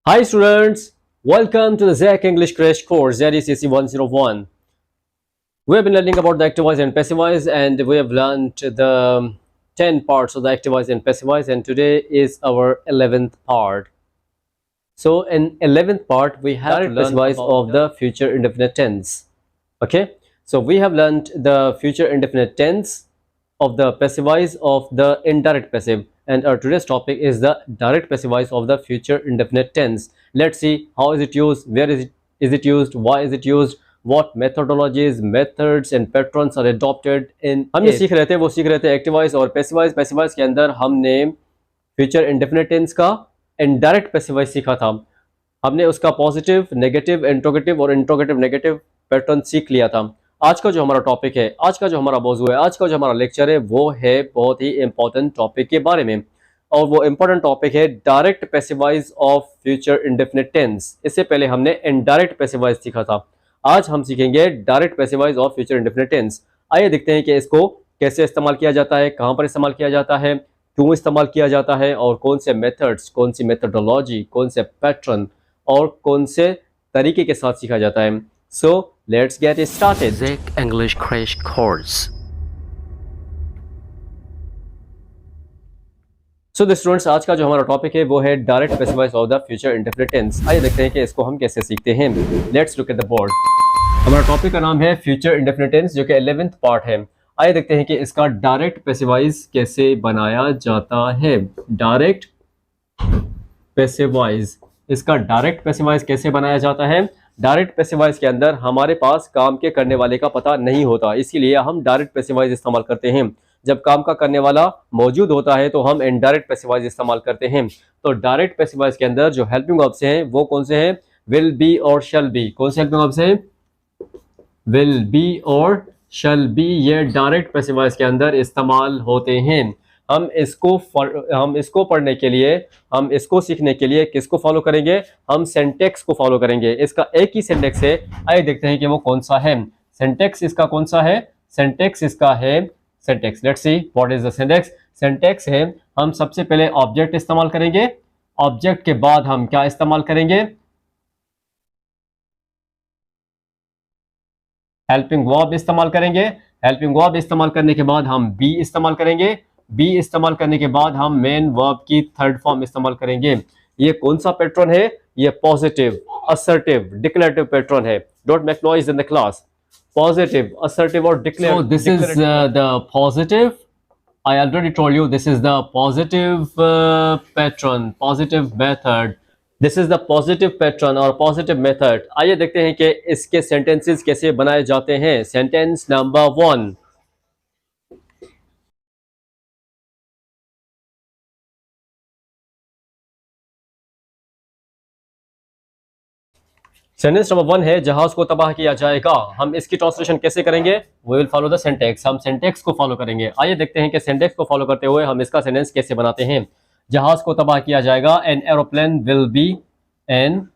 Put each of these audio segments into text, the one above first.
Hi students, welcome to the Zach English Crash Course, ZECC 101. We have been learning about the active voice and passive voice, and we have learned the 10 parts of the active voice and passive voice, and today is our 11th part. So in 11th part, we have to learn voice of the future indefinite tense. Okay, so we have learned the future indefinite tense of the passive voice of the indirect passive, and our today's topic is the direct passive voice of the future indefinite tense. Let's see how is it used, where is it used, why is it used, what methodologies, methods and patterns are adopted in हम ये सीख रहे थे active voice और passive voice. Passive voice के अंदर हमने future indefinite tense का इनडायरेक्ट पैसिव वॉइस सीखा था। हमने उसका पॉजिटिव, नेगेटिव, इंट्रोगेटिव और इंट्रोगेटिव नेगेटिव पैटर्न सीख लिया था। आज का जो हमारा टॉपिक है, आज का जो हमारा मौजू है, आज का जो हमारा लेक्चर है, वो है बहुत ही इंपॉर्टेंट टॉपिक के बारे में, और वो इंपॉर्टेंट टॉपिक है direct passive voice of future indefinite tense. इससे पहले हमने इनडायरेक्ट पैसिव वॉइस सीखा था, आज हम सीखेंगे direct passive voice of future indefinite tense. आइए देखते हैं कि इसको कैसे इस्तेमाल किया जाता है, कहाँ पर इस्तेमाल किया जाता है, क्यों इस्तेमाल किया जाता है, और कौन से मेथड्स, कौन सी मेथडोलॉजी, कौन से पैटर्न और कौन से तरीके के साथ सीखा जाता है। So let's get started. Zach English Crash Course. So the students, आज का जो हमारा टॉपिक है वो है direct passive voice of the future indefinite tense. आइए देखते हैं कि इसको हम कैसे सीखते हैं। Let's look at the board. हमारा टॉपिक का नाम है फ्यूचर इंडेफिनिट टेंस, जो कि 11th पार्ट है। आइए देखते हैं कि इसका डायरेक्ट पैसिव वॉइस कैसे बनाया जाता है। डायरेक्ट पैसिव वॉइस, इसका डायरेक्ट पैसिव वॉइस कैसे बनाया जाता है। डायरेक्ट पैसिव वॉइस के अंदर हमारे पास काम के करने वाले का पता नहीं होता, इसीलिए हम डायरेक्ट पैसिव वॉइस इस्तेमाल करते हैं। जब काम का करने वाला मौजूद होता है तो हम इनडायरेक्ट पैसिव वॉइस इस्तेमाल करते हैं। तो डायरेक्ट पैसिव वॉइस के अंदर जो हेल्पिंग वर्ब्स हैं वो कौन से हैं? विल बी और शैल बी। कौन से हेल्पिंग वर्ब्स हैं? विल बी और शैल बी। ये डायरेक्ट पैसिव वॉइस के अंदर इस्तेमाल होते हैं। हम इसको पढ़ने के लिए, हम इसको सीखने के लिए किसको फॉलो करेंगे? हम सिंटैक्स को फॉलो करेंगे। इसका एक ही सिंटैक्स है, आइए देखते हैं कि वो कौन सा है। सिंटैक्स इसका कौन सा है? सिंटैक्स इसका है syntax. Let's see what is the syntax. Syntax है, हम सबसे पहले ऑब्जेक्ट इस्तेमाल करेंगे, ऑब्जेक्ट के बाद हम क्या इस्तेमाल करेंगे? हेल्पिंग वर्ब इस्तेमाल करेंगे। हेल्पिंग वर्ब इस्तेमाल करने के बाद हम बी इस्तेमाल करेंगे। बी इस्तेमाल करने के बाद हम मेन वर्ब की थर्ड फॉर्म इस्तेमाल करेंगे। ये कौन सा पैटर्न है? ये पॉजिटिव, असर्टिव, डिक्लेरेटिव पैटर्न है। Don't make noise in the class. Positive, assertive और declarative. So this is the positive. I already told you this is the positive pattern, positive method. This is the positive pattern और positive method. आइए देखते हैं कि इसके sentences कैसे बनाए जाते हैं। Sentence number 1. सेंटेंस नंबर 1 है, जहाज को तबाह किया जाएगा। हम इसकी ट्रांसलेशन कैसे करेंगे? We will follow the syntax. हम सिंटैक्स को फॉलो करेंगे। आइए देखते हैं कि सिंटैक्स को फॉलो करते हुए हम इसका सेंटेंस कैसे बनाते हैं। जहाज को तबाह किया जाएगा। An aeroplane will be, an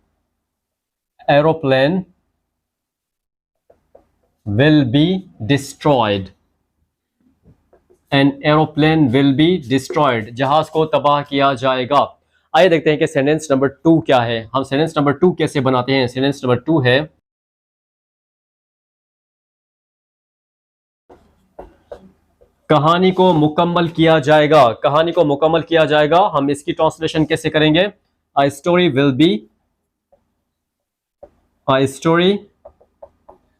aeroplane will be destroyed. An aeroplane will be destroyed. जहाज को तबाह किया जाएगा। आइए देखते हैं कि सेंटेंस नंबर 2 क्या है। हम सेंटेंस नंबर 2 कैसे बनाते हैं। सेंटेंस नंबर 2 है, कहानी को मुकम्मल किया जाएगा। कहानी को मुकम्मल किया जाएगा। हम इसकी ट्रांसलेशन कैसे करेंगे? A story will be, a story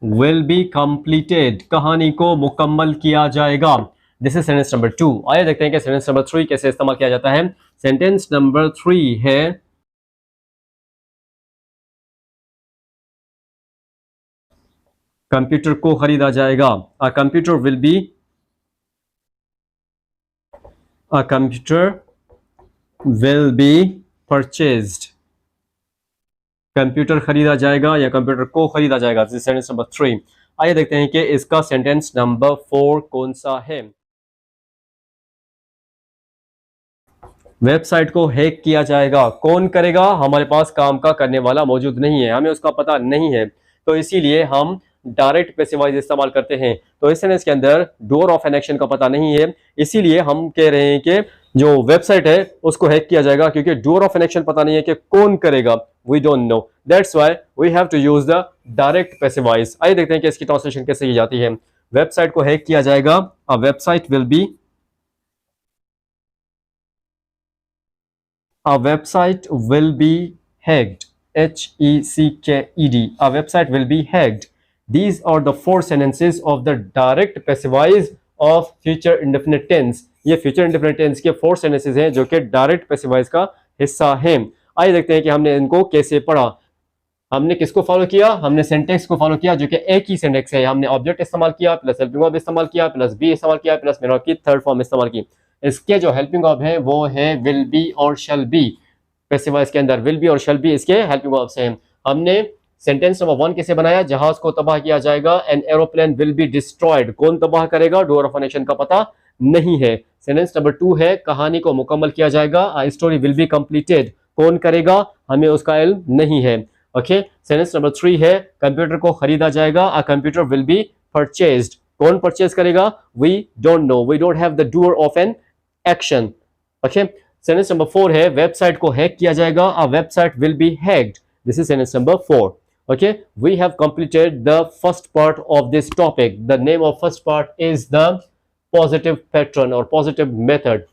will be completed. कहानी को मुकम्मल किया जाएगा। This is sentence number 2। आइए देखते हैं कि सेंटेंस नंबर 3 कैसे इस्तेमाल किया जाता है। सेंटेंस नंबर 3 है, कंप्यूटर को खरीदा जाएगा। A computer will B, a computer will be purchased. Computer खरीदा जाएगा या कंप्यूटर को खरीदा जाएगा। This is sentence number 3। आइए देखते हैं कि इसका सेंटेंस नंबर 4 कौन सा है। वेबसाइट को हैक किया जाएगा। कौन करेगा? हमारे पास काम का करने वाला मौजूद नहीं है, हमें उसका पता नहीं है, तो इसीलिए हम डायरेक्ट पैसिवाइज इस्तेमाल करते हैं। तो इस सेंटेंस के अंदर डूअर ऑफ एन एक्शन का पता नहीं है, इसीलिए हम कह रहे हैं कि जो वेबसाइट है उसको हैक किया जाएगा, क्योंकि डूअर ऑफ एन एक्शन पता नहीं है कि कौन करेगा, we don't know, that's why we have to use the direct passivise. आइए देखते हैं कि इसकी ट्रांसलेशन कैसे की जाती है। वेबसाइट को हैक किया जाएगा, a website will B, a website will be hacked, HECKED, a website will be hacked. These are the four sentences of the direct passivize of future indefinite tense. ये future indefinite tense के 4 sentences हैं जो कि direct passivize का हिस्सा हैं। आइए देखते हैं कि हमने इनको कैसे पढ़ा। हमने किसको फॉलो किया, हमने सिंटेक्स को फॉलो किया जो कि एक ही सिंटेक्स है। हमने ऑब्जेक्ट इस्तेमाल किया, प्लस हेल्पिंग वर्ब इस्तेमाल किया, प्लस बी इस्तेमाल किया, प्लस मेन वर्ब की थर्ड फॉर्म इस्तेमाल की। इसके जो हेल्पिंग वर्ब है वो है विल बी और शैल बी। पैसिवाइज के अंदर विल बी और शैल बी इसके हेल्पिंग वर्ब्स हैं। हमने सेंटेंस नंबर 1 कैसे बनाया, जहाज को तबाह किया जाएगा, an aeroplane will be destroyed, कौन तबाह करेगा, डोर ऑफ नेशन का पता नहीं है। सेंटेंस नंबर 2 है कहानी को मुकम्मल किया जाएगा, आ स्टोरी विल बी कंप्लीटेड, कौन करेगा, हमें उसका इल्म नहीं है। ओके, सेंटेंस नंबर 3 है कंप्यूटर को खरीदा जाएगा, a computer will be purchased, कौन परचेज करेगा, we don't know, we don't have the doer of an action. Okay, sentence number 4 है वेबसाइट को हैक किया जाएगा, a website will be hacked, this is sentence number 4। Okay, we have completed the first part of this topic, the name of first part is the positive pattern और positive method.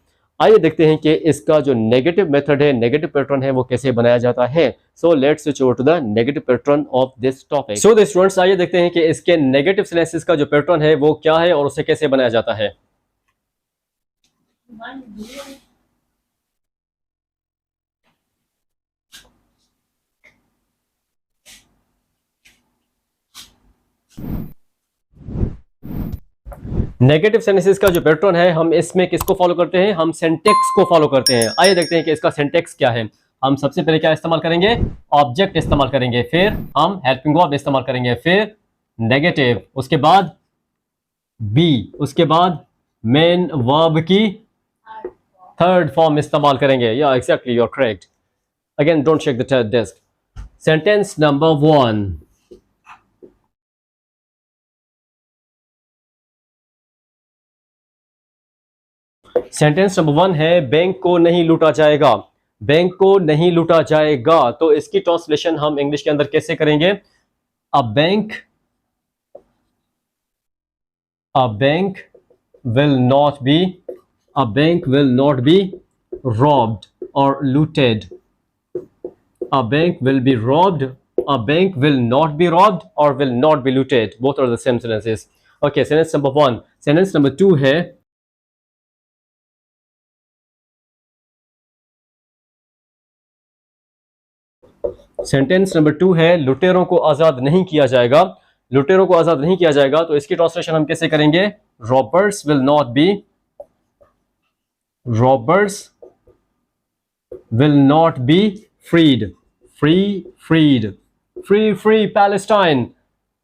आइए देखते हैं कि इसका जो negative method है, negative pattern है, वो कैसे बनाया जाता है। So let's switch over to the negative pattern of this topic. So the students, आइए देखते हैं कि इसके नेगेटिव सेंटेंसेस का जो पैटर्न है वो क्या है और उसे कैसे बनाया जाता है। नेगेटिव सेंटेंसेस का जो पैटर्न है, हम इसमें किसको फॉलो करते हैं, हम सिंटेक्स को फॉलो करते हैं। आइए देखते हैं कि इसका सिंटेक्स क्या है। हम सबसे पहले क्या इस्तेमाल करेंगे, ऑब्जेक्ट इस्तेमाल करेंगे, फिर हम हेल्पिंग वर्ब इस्तेमाल करेंगे, फिर नेगेटिव, उसके बाद बी, उसके बाद मेन वर्ब की थर्ड फॉर्म इस्तेमाल करेंगे। Yeah exactly, you are correct. Again don't check the desk. Sentence number 1, sentence number 1 है बैंक को नहीं लूटा जाएगा, बैंक को नहीं लूटा जाएगा। तो इसकी ट्रांसलेशन हम इंग्लिश के अंदर कैसे करेंगे, अ bank will not B, a bank will not B robbed or looted, a bank will be robbed, a bank will not be robbed or will not be looted, both are the same sentences. Okay, sentence number 1. sentence number 2 है sentence number 2 है लुटेरों को आजाद नहीं किया जाएगा, लुटेरों को आजाद नहीं किया जाएगा। तो इसकी ट्रांसलेशन हम कैसे करेंगे, robbers will not B, robbers will not B freed, freed, free Palestine,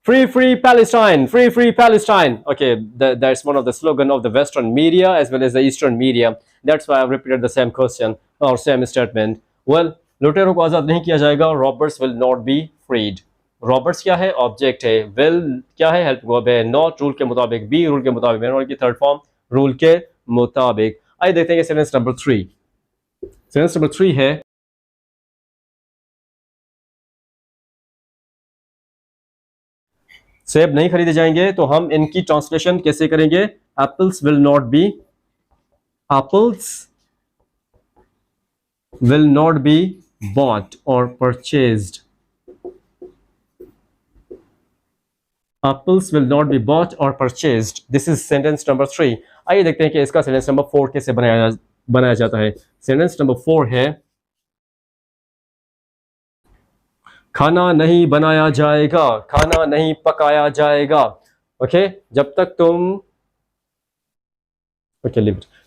free Palestine, free Palestine. Okay, that's one of the slogan of the Western media as well as the Eastern media. That's why I've repeated the same question or same statement. Well, लुटेरों को आजाद नहीं किया जाएगा, robbers will not be freed. Robbers क्या है, object है, will क्या है, हेल्प वर्ब है, नॉट रूल के मुताबिक, बी रूल के मुताबिक, मेन की थर्ड फॉर्म रूल के मुताबिक। आइए देखते हैं सेंटेंस नंबर 3। सेंटेंस नंबर 3 है सेब नहीं खरीदे जाएंगे। तो हम इनकी ट्रांसलेशन कैसे करेंगे, apples will not B, apples will not B bought or purchased, apples will not be bought or purchased. This is sentence number 3. आइए देखते हैं कि इसका सेंटेंस नंबर 4 कैसे बनाया जाता है। सेंटेंस नंबर 4 है खाना नहीं बनाया जाएगा, खाना नहीं पकाया जाएगा। ओके, जब तक तुम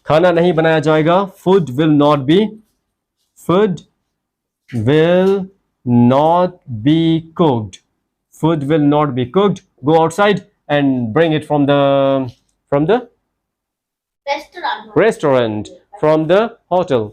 खाना नहीं बनाया जाएगा, food will not B, food will not be cooked, food will not be cooked. Go outside and bring it from the restaurant, from the hotel.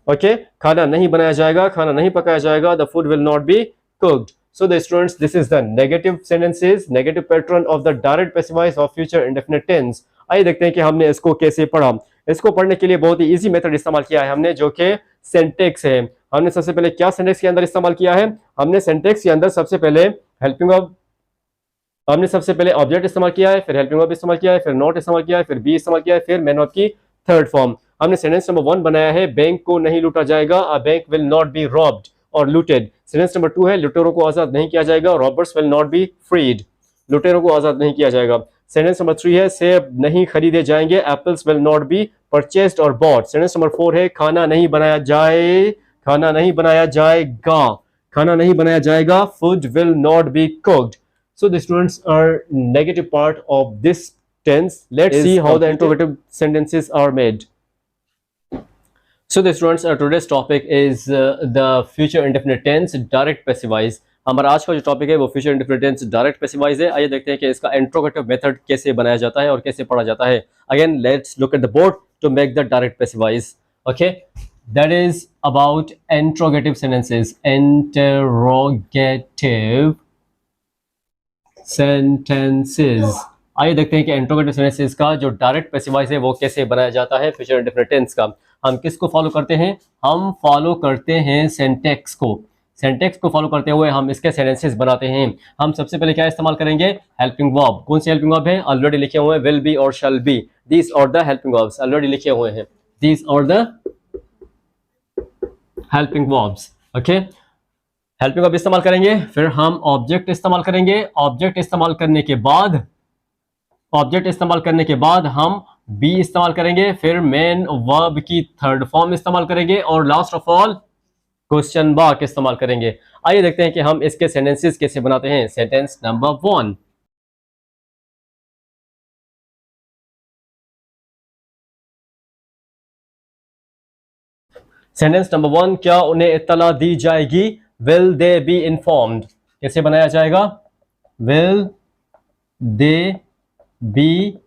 Okay, खाना नहीं बनाया जाएगा, खाना नहीं पकाया जाएगा, the food will not be cooked. So the students, this is the negative sentences, negative pattern of the direct passive voice of future indefinite tense. आइए देखते हैं कि हमने इसको कैसे पढ़ा। इसको पढ़ने के लिए बहुत ही इजी मेथड इस्तेमाल किया है हमने, जो कि सिंटेक्स है। हमने सबसे पहले क्या सिंटेक्स के अंदर इस्तेमाल किया है? हमने सिंटेक्स के अंदर सबसे पहले हेल्पिंग ऑफ, हमने सबसे पहले ऑब्जेक्ट इस्तेमाल किया है, फिर हेल्पिंग ऑफ इस्तेमाल किया है, फिर नॉट इस्तेमाल किया है, फिर बी इस्तेमाल किया है, फिर मैन ऑफ की थर्ड फॉर्म। हमने सेंटेंस नंबर 1 बनाया है, बैंक को नहीं लूटा जाएगा, a bank will not be robbed और लूटेड। सेंटेंस नंबर 2 है, लुटेरों को आजाद नहीं किया जाएगा, robbers will not be freed, लुटेरों को आजाद नहीं किया जाएगा। सेंटेंस नंबर 3 है, सेब नहीं खरीदे जाएंगे, apples will not B purchased और बॉट। सेंटेंस नंबर 4 है, खाना नहीं बनाया जाए, खाना नहीं बनाया जाएगा, खाना नहीं बनाया जाएगा, food will not be cooked. So the students are negative part of this tense. Let's see how the interrogative sentences are made. So the students, today's topic is the future indefinite tense direct passive voice. हमारा आज का जो topic है वो future indefinite tense direct passive voice है। आइए देखते हैं कि इसका इंट्रोगेटिव मेथड कैसे बनाया जाता है और कैसे पढ़ा जाता है। Again let's look at the board to make the direct passive voice. Okay, that is about interrogative sentences. Interrogative sentences. आइए देखते हैं कि इंट्रोगेटिव सेंटेंसेस का जो डायरेक्ट पैसिव वॉइस है वो कैसे बनाया जाता है फ्यूचर इंडेफिनिट टेंस का। हम किसको फॉलो करते हैं? हम फॉलो करते हैं सिंटैक्स को। सिंटैक्स को फॉलो करते हुए हम इसके सेंटेंसेस बनाते हैं। हम सबसे पहले क्या इस्तेमाल करेंगे? Helping verb. कौन सी हेल्पिंग वर्ब है? ऑलरेडी लिखे हुए हैं, विल बी और shall be. These are the helping verbs, already लिखे हुए हैं, these are the helping verbs. Okay, helping verb इस्तेमाल करेंगे, फिर हम ऑब्जेक्ट इस्तेमाल करेंगे। ऑब्जेक्ट इस्तेमाल करने के बाद हम बी इस्तेमाल करेंगे, फिर मेन वर्ब की थर्ड फॉर्म इस्तेमाल करेंगे और last of all question mark इस्तेमाल करेंगे। आइए देखते हैं कि हम इसके सेंटेंसेस कैसे बनाते हैं। Sentence number 1। सेंटेंस नंबर 1, क्या उन्हें इत्तला दी जाएगी? Will they be informed. कैसे बनाया जाएगा? Will they be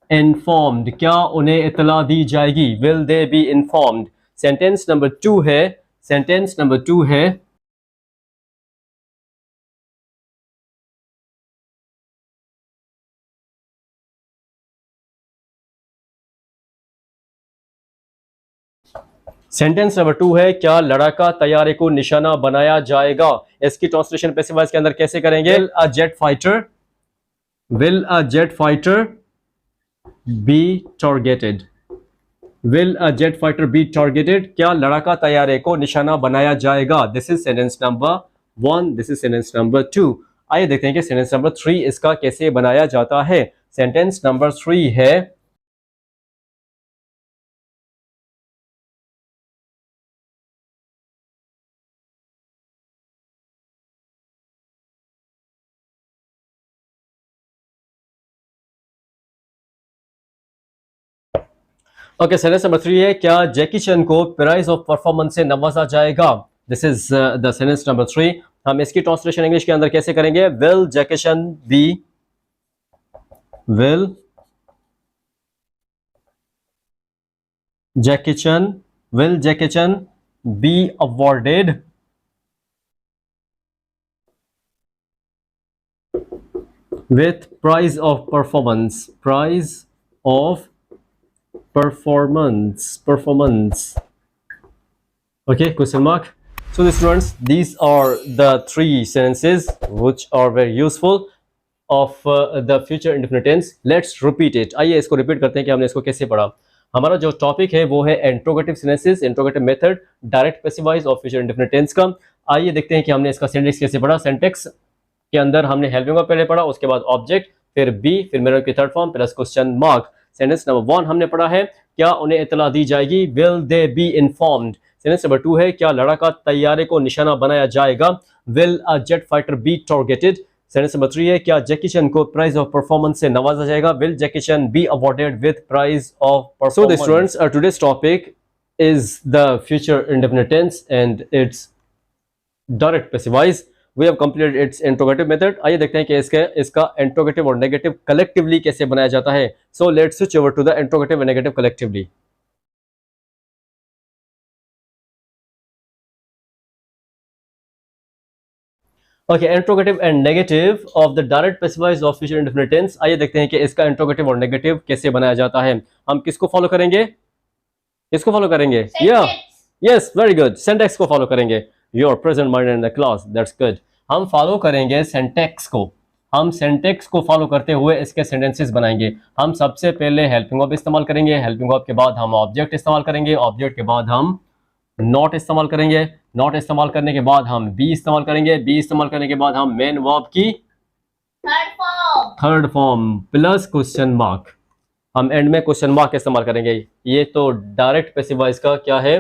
informed. क्या उन्हें इत्तला दी जाएगी? Will they be informed. Sentence number 2 है, सेंटेंस नंबर 2 है, सेंटेंस नंबर 2 है, क्या लड़ाका तैयारे को निशाना बनाया जाएगा? इसकी ट्रांसलेशन पैसिव वॉइस के अंदर कैसे करेंगे? Will a jet fighter be targeted, will a jet fighter be targeted. क्या लड़ाका तैयारे को निशाना बनाया जाएगा? This is sentence number 1, this is sentence number 2। आइए देखते हैं कि सेंटेंस नंबर 3 इसका कैसे बनाया जाता है। सेंटेंस नंबर 3 है, ओके, सेंटेंस नंबर 3 है, क्या जैकी चैन को प्राइज ऑफ परफॉर्मेंस से नवाजा जाएगा? This is the sentence number 3। हम इसकी ट्रांसलेशन इंग्लिश के अंदर कैसे करेंगे? Will Jackie Chan be awarded with prize of performance, okay, question mark. So the students, these are the 3 sentences which are very useful of the future indefinite tense. Let's repeat it. आइए इसको repeat करते हैं कि हमने इसको कैसे पढ़ा। हमारा जो टॉपिक है वो है interrogative sentences, interrogative method, direct passive voice और फ्यूचर इंडेफिनिट टेंस का। आइए देखते हैं कि हमने इसका सिंटैक्स कैसे पढ़ा। सिंटैक्स के अंदर हमने हेल्पिंग वर्ब पहले पढ़ा, उसके बाद ऑब्जेक्ट, फिर बी, फिर मिरर की third form plus question mark. Sentence number 1 हमने पढ़ा है, क्या उन्हें इत्तला दी जाएगी? Will they be informed. Sentence number 2 है, क्या लड़ाका तैयारे को निशाना बनाया जाएगा? Will a jet fighter be targeted. Sentence number 3 है, क्या जैकी चैन को प्राइज ऑफ परफॉर्मेंस से नवाजा जाएगा? Will Jackie Chan be awarded with prize of performance. So the students, today's topic is the future indefinite tense and its direct passive voice. We have completed its interrogative method. आइए देखते हैं कि इसका interrogative और negative collectively कैसे बनाया जाता है. So let's switch over to the interrogative and negative collectively. Okay, interrogative and negative of the direct specifies of future indefinite tense. आइए देखते हैं कि इसका इंट्रोगेटिव और नेगेटिव कैसे बनाया जाता है। हम किसको फॉलो करेंगे? किसको फॉलो करेंगे? या यस, वेरी गुड, सिंटैक्स को फॉलो करेंगे। Your present mind in the class, that's good. हम फॉलो करेंगे सिंटैक्स को। हम सिंटैक्स को फॉलो करते हुए इसके सेंटेंसेस बनाएंगे। हम सबसे पहले हेल्पिंग वर्ब इस्तेमाल करेंगे, हेल्पिंग वर्ब के बाद हम ऑब्जेक्ट इस्तेमाल करेंगे, ऑब्जेक्ट के बाद हम नॉट इस्तेमाल करेंगे, नॉट इस्तेमाल करने के बाद हम बी इस्तेमाल करेंगे, बी इस्तेमाल करने के बाद हम मेन वर्ब की third form plus question mark. हम एंड में क्वेश्चन मार्क इस्तेमाल करेंगे। ये तो डायरेक्ट पैसिव का क्या है?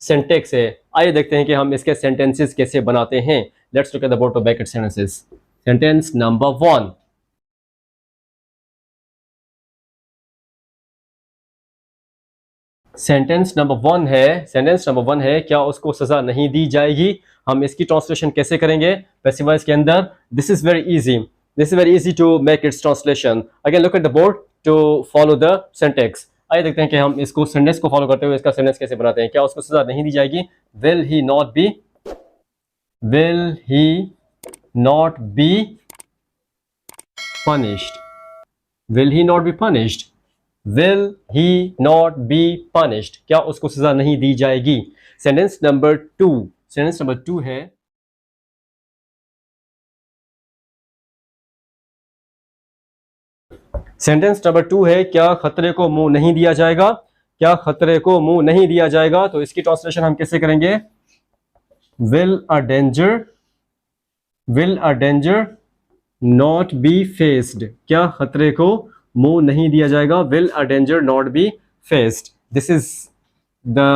सिंटेक्स है। आइए देखते हैं कि हम इसके सेंटेंसेस कैसे बनाते हैं। Let's look at the board to bracket sentences. Sentence number 1, sentence number 1 है, सेंटेंस नंबर 1 है, क्या उसको सजा नहीं दी जाएगी? हम इसकी ट्रांसलेशन कैसे करेंगे पैसिव के अंदर? This is very easy, this is very easy to make its translation. Again look at the board to follow the syntax. आइए देखते हैं कि हम इसको सेंटेंस को फॉलो करते हुए इसका सेंटेंस कैसे बनाते हैं। क्या उसको सजा नहीं दी जाएगी? Will he not be, will he not be punished, will he not be punished, will he not be punished, क्या उसको सजा नहीं दी जाएगी? सेंटेंस नंबर 2, सेंटेंस नंबर 2 है, सेंटेंस नंबर 2 है, क्या खतरे को मुंह नहीं दिया जाएगा? क्या खतरे को मुंह नहीं दिया जाएगा? तो इसकी ट्रांसलेशन हम कैसे करेंगे? will a danger, will a danger not be faced, क्या खतरे को मुंह नहीं दिया जाएगा? will a danger not be faced, this is the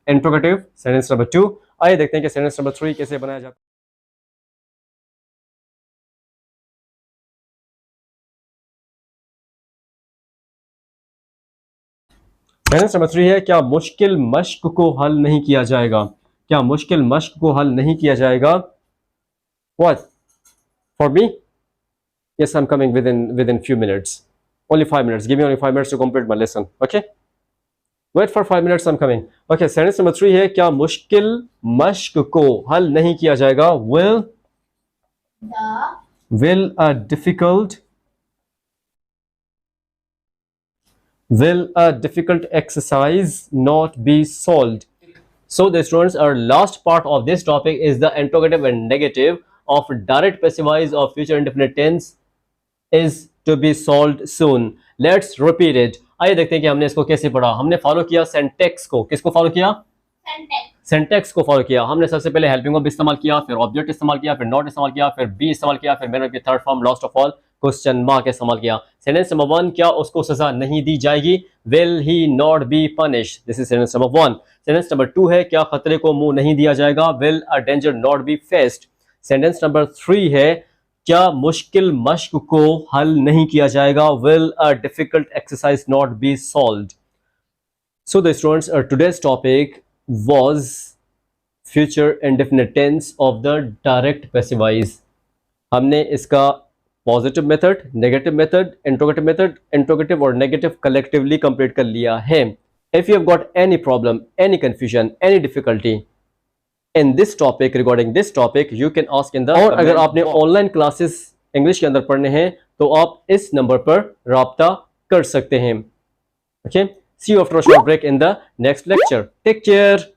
interrogative sentence number 2। आइए देखते हैं कि सेंटेंस नंबर 3 कैसे बनाया जाता है। सेंटेंस नंबर 3 है, क्या मुश्किल मश्क को हल नहीं किया जाएगा? क्या मुश्किल मश्क को हल नहीं किया जाएगा? what for me? Yes, I'm coming within few minutes, only 5 minutes, give me only 5 minutes to complete my lesson, okay, wait for 5 minutes, I'm coming। okay, sentence number 3 है, क्या मुश्किल मश्क को हल नहीं किया जाएगा? will a difficult exercise not be solved? So the students, our last part of this topic is the interrogative and negative of direct passive voice of future indefinite tense is to be solved soon। Let's repeat it। आइए देखते हैं कि हमने इसको कैसे पढ़ा। हमने follow किया सिंटैक्स को। किसको फॉलो किया? सिंटैक्स को फॉलो किया। हमने सबसे पहले हेल्पिंग वर्ब इस्तेमाल किया, फिर ऑब्जेक्ट इस्तेमाल किया, फिर नॉट इस्तेमाल किया, फिर बी इस्तेमाल किया, फिर मेन की third form, last of all question mark इस्तेमाल किया। सेंटेंस नंबर 1, क्या उसको सजा नहीं दी जाएगी? Will he not be punished, this is sentence number 1। Sentence number 2 है, क्या खतरे को मुंह नहीं दिया जाएगा? Will a danger not be faced. Sentence number 3 है, क्या मुश्किल मश्क को हल नहीं किया जाएगा? Will a difficult exercise not be solved. So the students, today's topic was future indefinite tense of the direct passive voice। हमने इसका positive method, negative method, interrogative और नेगेटिव कलेक्टिवली कंप्लीट कर लिया है। If you have got any problem, any confusion, any difficulty in this topic, regarding this topic, you can ask in the, और अगर आपने online classes English के अंदर पढ़ने हैं तो आप इस नंबर पर राब्ता कर सकते हैं। Okay, see you after a short break in the next lecture. Take care.